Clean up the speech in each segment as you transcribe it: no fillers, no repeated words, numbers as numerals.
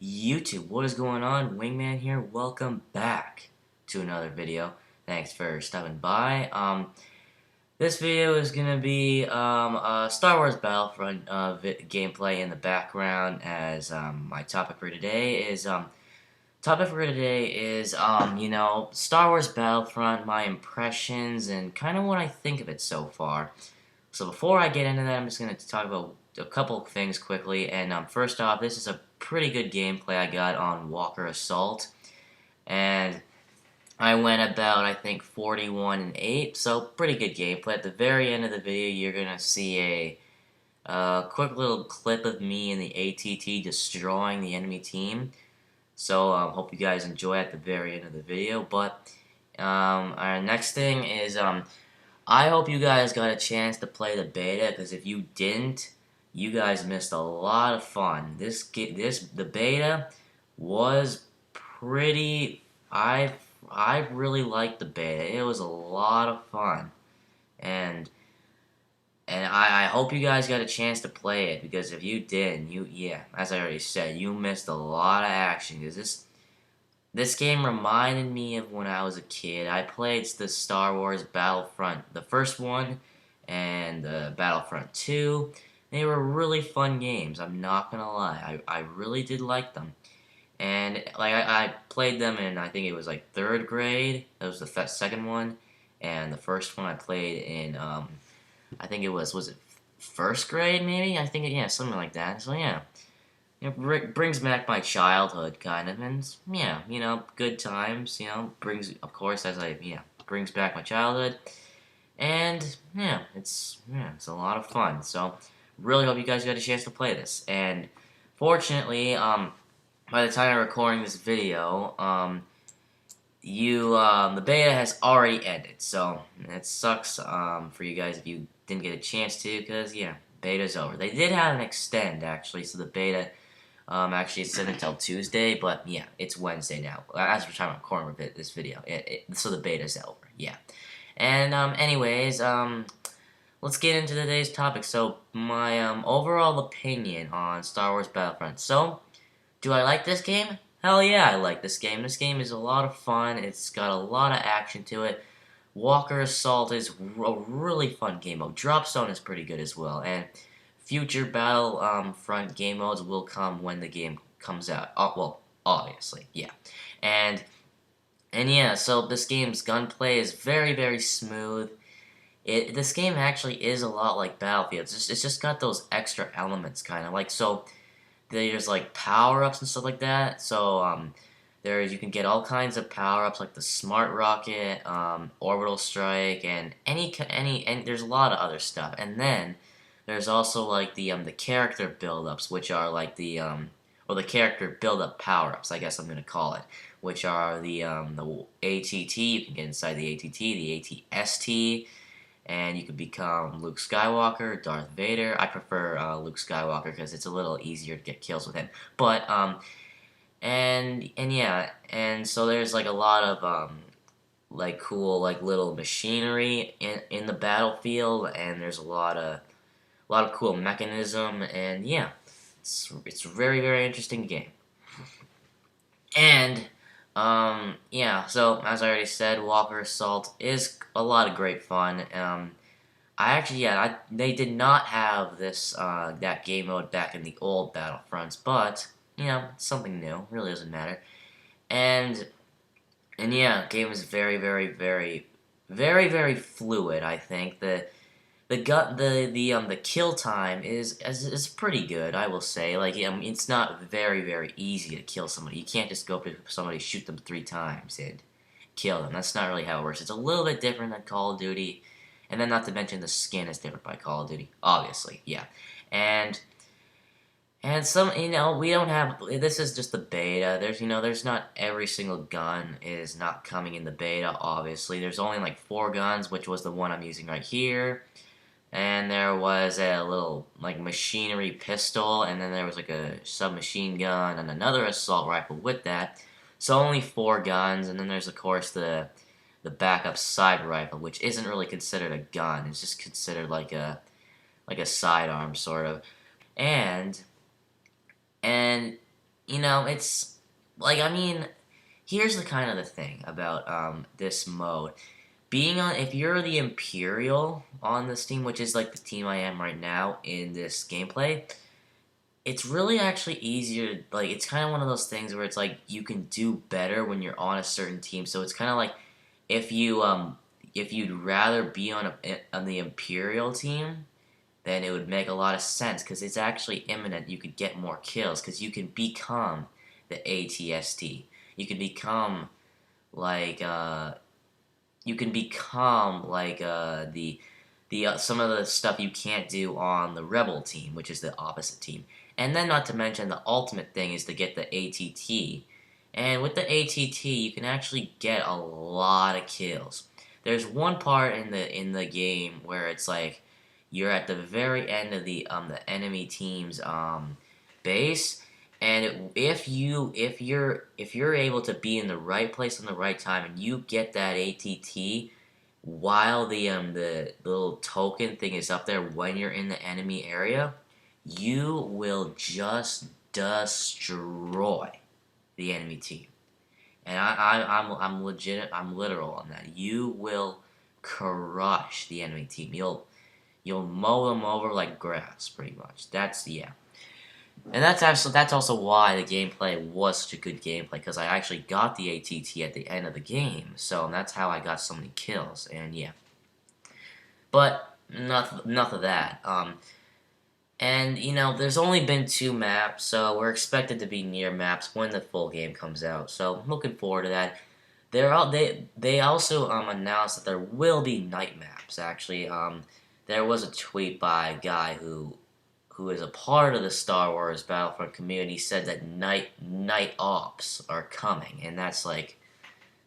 YouTube, what is going on? Wingman here. Welcome back to another video. Thanks for stopping by. This video is gonna be Star Wars Battlefront gameplay in the background. As my topic for today is Star Wars Battlefront, my impressions and kind of what I think of it so far. So before I get into that, I'm just gonna talk about a couple of things quickly. And first off, this is a pretty good gameplay I got on Walker Assault, and I went about, I think, 41-8, so pretty good gameplay. At the very end of the video, you're gonna see a quick little clip of me in the ATT destroying the enemy team. So hope you guys enjoy at the very end of the video. But our next thing is I hope you guys got a chance to play the beta, because if you didn't, you guys missed a lot of fun. The beta was pretty. I really liked the beta. It was a lot of fun, and I hope you guys got a chance to play it, because if you didn't, as I already said, you missed a lot of action. Because this game reminded me of when I was a kid. I played the Star Wars Battlefront, the first one, and Battlefront 2. They were really fun games, I'm not gonna lie. I really did like them. And like I played them in, I think it was like 3rd grade. That was the second one. And the first one I played in, I think it was it 1st grade maybe? I think, yeah, something like that. So yeah. It brings back my childhood, kind of, and yeah, good times, brings, of course, brings back my childhood, and it's a lot of fun. So really hope you guys got a chance to play this. And fortunately, by the time I'm recording this video, the beta has already ended. So it sucks for you guys if you didn't get a chance to, because beta's over. They did have an extend, actually, so the beta actually it's set until Tuesday, but yeah, it's Wednesday now. As we're talking about recording this video, so the beta's over. Yeah, and anyways, let's get into today's topic. So my overall opinion on Star Wars Battlefront. So, do I like this game? Hell yeah, I like this game. This game is a lot of fun. It's got a lot of action to it. Walker Assault is a really fun game mode. Drop Zone is pretty good as well, and future Battlefront game modes will come when the game comes out. Well, obviously, yeah. And yeah, so this game's gunplay is very, very smooth. This game actually is a lot like Battlefield. It's just got those extra elements, kind of like, so there's like power-ups and stuff like that. So you can get all kinds of power-ups like the Smart Rocket, Orbital Strike, and and there's a lot of other stuff. And then there's also like the character build-ups, which are like the character build-up power-ups, I guess I'm gonna call it, which are the ATT. You can get inside the ATT, the ATST, and you can become Luke Skywalker, Darth Vader. I prefer Luke Skywalker because it's a little easier to get kills with him. But and yeah, and so there's like a lot of like cool like little machinery in the battlefield, and there's a lot of cool mechanism, and yeah, it's a very, very interesting game. And yeah, so as I already said, Walker Assault is a lot of great fun. They did not have this that game mode back in the old Battlefronts, but it's something new. It really doesn't matter. And yeah, game is very, very, very, very, very fluid. I think the kill time is pretty good, I will say. Like, it's not very, very easy to kill somebody. You can't just go up to somebody, shoot them 3 times, and kill them. That's not really how it works. It's a little bit different than Call of Duty, and then not to mention the skin is different by Call of Duty, obviously, yeah. And some, we don't have, this is just the beta. There's not every single gun is not coming in the beta, obviously. There's only like 4 guns, which was the one I'm using right here. And there was a little, like, machinery pistol, and then there was, like, a submachine gun and another assault rifle with that. So only 4 guns, and then there's, of course, the backup side rifle, which isn't really considered a gun. It's just considered like a sidearm, sort of. And it's like, I mean, here's the kind of the thing about this mode. Being on, if you're the Imperial on this team, which is like the team I am right now in this gameplay, it's really actually easier. Like, it's kind of one of those things where it's like you can do better when you're on a certain team. So it's kind of like if you'd rather be on the Imperial team, then it would make a lot of sense because it's actually imminent. You could get more kills because you can become the ATST. You can become like the some of the stuff you can't do on the Rebel team, which is the opposite team. And then, not to mention, the ultimate thing is to get the ATT. And with the ATT, you can actually get a lot of kills. There's one part in the game where it's like you're at the very end of the enemy team's base, and if you're able to be in the right place in the right time, and you get that ATT while the little token thing is up there when you're in the enemy area, you will just destroy the enemy team. And I'm legit. I'm literal on that. You will crush the enemy team. You'll mow them over like grass, pretty much. Yeah. And that's also why the gameplay was such a good gameplay, because I actually got the ATT at the end of the game, so that's how I got so many kills, and yeah. But enough of that. And there's only been 2 maps, so we're expected to be near maps when the full game comes out. So looking forward to that. They also announced that there will be night maps. Actually, there was a tweet by a guy who is a part of the Star Wars Battlefront community, said that night ops are coming, and that's like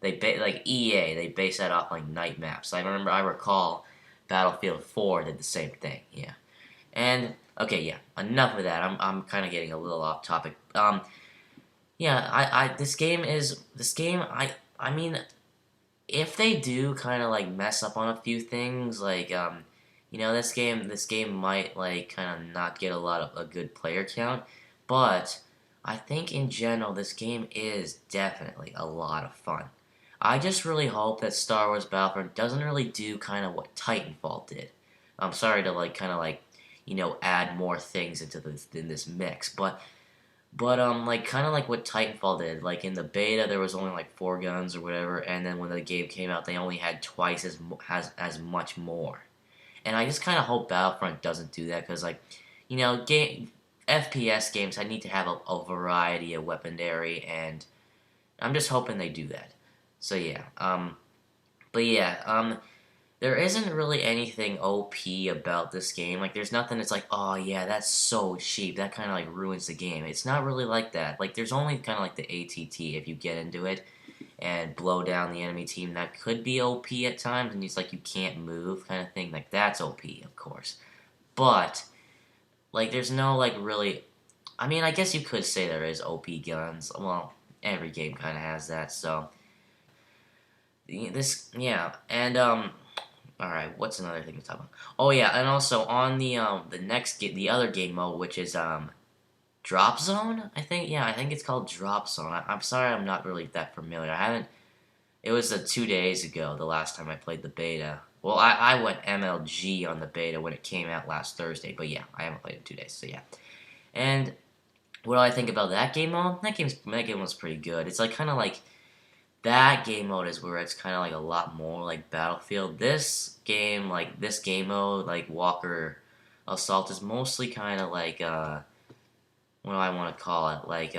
like EA, they base that off like night maps. I recall Battlefield 4 did the same thing. Yeah, and okay, yeah, enough of that. I'm kind of getting a little off topic. Yeah, this game. I mean, if they do kind of like mess up on a few things, like this game might like kind of not get a good player count, but I think in general this game is definitely a lot of fun. I just really hope that Star Wars Battlefront doesn't really do kind of what Titanfall did. I'm sorry to like kind of like add more things into this mix, but like kind of like what Titanfall did. Like in the beta, there was only like 4 guns or whatever, and then when the game came out, they only had twice as much more. And I just kind of hope Battlefront doesn't do that, because like FPS games, I need to have a variety of weaponry, and I'm just hoping they do that. So yeah, but yeah, there isn't really anything OP about this game. Like, there's nothing that's like, oh yeah, that's so cheap. That kind of like ruins the game. It's not really like that. Like, there's only kind of like the ATT if you get into it and blow down the enemy team. That could be OP at times, and it's like you can't move kind of thing. Like, that's OP, of course. But like, there's no like really. I mean, I guess you could say there is OP guns. Well, every game kind of has that. So yeah, and Alright, what's another thing to talk about? Oh yeah, and also on the the other game mode, which is Drop Zone, I think. Yeah, I think it's called Drop Zone. I'm sorry, I'm not really that familiar. I haven't. It was 2 days ago, the last time I played the beta. Well, I went MLG on the beta when it came out last Thursday, but yeah, I haven't played it in 2 days, so yeah. And what do I think about that game mode? That game was pretty good. It's like kind of like. That game mode is where it's kind of like a lot more like Battlefield. This game mode, like Walker Assault, is mostly kind of like, what do I want to call it? Like,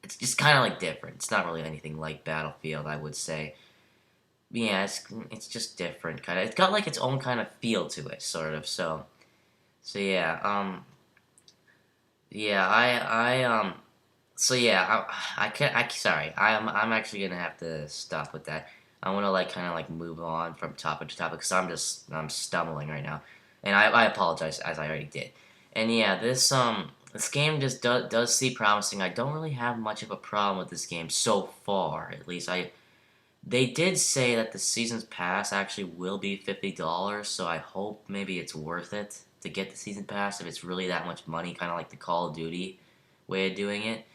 it's just kind of like different. It's not really anything like Battlefield, I would say. Yeah, it's just different, kind of. It's got like its own kind of feel to it, sort of. So yeah, yeah, So yeah, I can't. Sorry, I'm actually gonna have to stop with that. I want to like kind of like move on from topic to topic, because I'm stumbling right now, and I apologize, as I already did. And yeah, this game just does seem promising. I don't really have much of a problem with this game so far, at least. They did say that the season's pass actually will be $50, so I hope maybe it's worth it to get the season pass if it's really that much money, kind of like the Call of Duty way of doing it.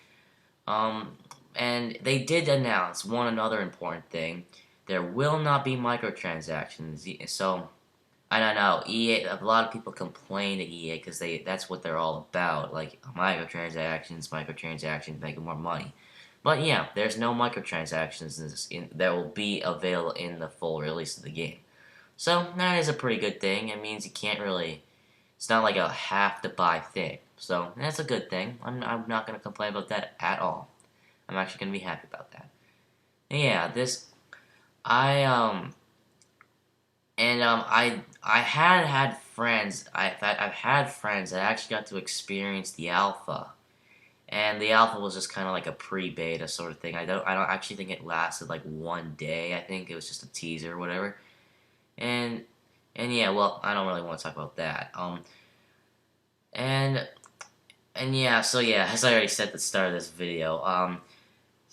And they did announce another important thing. There will not be microtransactions. So I don't know. EA. A lot of people complain to EA because that's what they're all about. Like microtransactions, making more money. But yeah, there's no microtransactions that will be available in the full release of the game. So that is a pretty good thing. It means you can't really. It's not like a have to buy thing. So that's a good thing. I'm not gonna complain about that at all. I'm actually gonna be happy about that. Yeah, this I and I had friends. I've had friends that actually got to experience the alpha, and the alpha was just kind of like a pre-beta sort of thing. I don't actually think it lasted like 1 day. I think it was just a teaser or whatever. And and yeah, well, I don't really want to talk about that. And and yeah, so yeah, as I already said at the start of this video,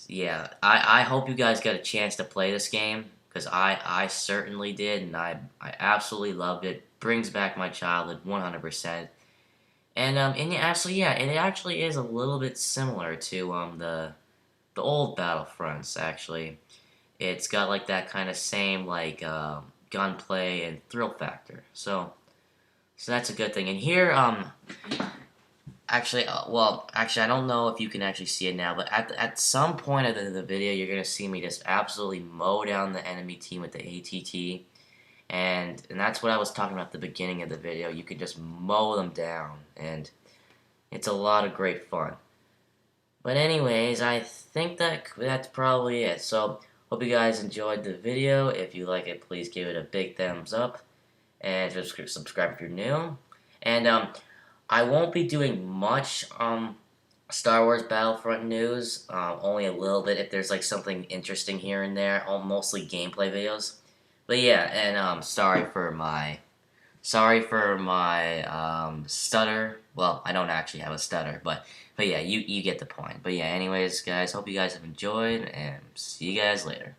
yeah, I hope you guys get a chance to play this game because I certainly did, and I absolutely loved it. Brings back my childhood 100%. And yeah, it actually is a little bit similar to the old Battlefronts. Actually, it's got like that kind of same like gunplay and thrill factor. So that's a good thing. And here actually, I don't know if you can actually see it now, but at some point of the video, you're gonna see me just absolutely mow down the enemy team with the ATT, and that's what I was talking about at the beginning of the video. You can just mow them down, and it's a lot of great fun. But anyways, I think that's probably it. So hope you guys enjoyed the video. If you like it, please give it a big thumbs up, and subscribe if you're new. And I won't be doing much Star Wars Battlefront news. Only a little bit if there's like something interesting here and there. Mostly gameplay videos. But yeah, and sorry for my stutter. Well, I don't actually have a stutter, but yeah, you get the point. But yeah, anyways, guys, hope you guys have enjoyed, and see you guys later.